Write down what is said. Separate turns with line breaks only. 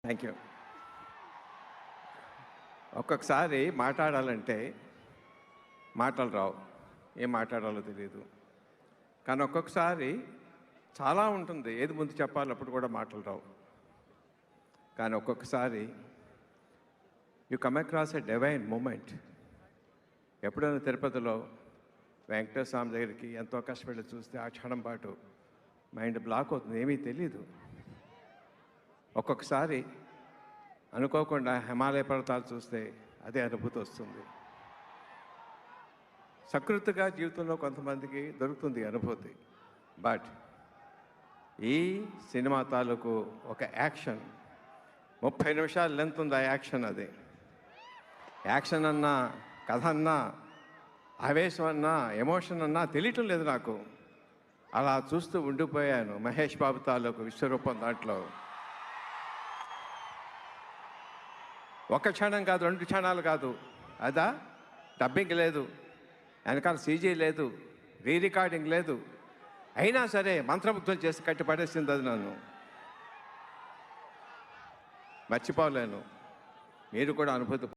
Thank you. ఒక్కొక్కసారి మాట్లాడాలంటే మాటలు రావు, ఏం మాట్లాడాలో తెలియదు. కానీ ఒక్కొక్కసారి చాలా ఉంటుంది, ఏది ముందు చెప్పాలి అప్పుడు కూడా మాటలు రావు. కానీ ఒక్కొక్కసారి you come across a divine moment. ఎప్పుడైనా తిరుపతిలో వెంకటేశ్వర స్వామి దగ్గరికి ఎంతో కష్టపడి చూస్తే ఆ క్షణం పాటు మైండ్ బ్లాక్ అవుతుంది, ఏమీ తెలీదు. ఒక్కొక్కసారి అనుకోకుండా హిమాలయ పర్వతాలు చూస్తే అదే అనుభూతి వస్తుంది. సకృతిగా జీవితంలో కొంతమందికి దొరుకుతుంది అనుభూతి. బట్ ఈ సినిమా తాలూకు ఒక యాక్షన్ 30 నిమిషాలు లెంత్ ఉంది. ఆ యాక్షన్, అది యాక్షన్ అన్నా, కథ అన్నా, ఆవేశం అన్నా, ఎమోషన్ అన్నా తెలియటం లేదు నాకు. అలా చూస్తూ ఉండిపోయాను. మహేష్ బాబు తాలూకు విశ్వరూపం దాంట్లో ఒక క్షణం కాదు, 2 క్షణాలు కాదు. అదా డబ్బింగ్ లేదు, వెనకాల సీజీ లేదు, రీ రికార్డింగ్ లేదు. అయినా సరే మంత్రముగ్ధం చేసి కట్టిపడేసింది అది. నన్ను మర్చిపోలేను. మీరు కూడా అనుభూతి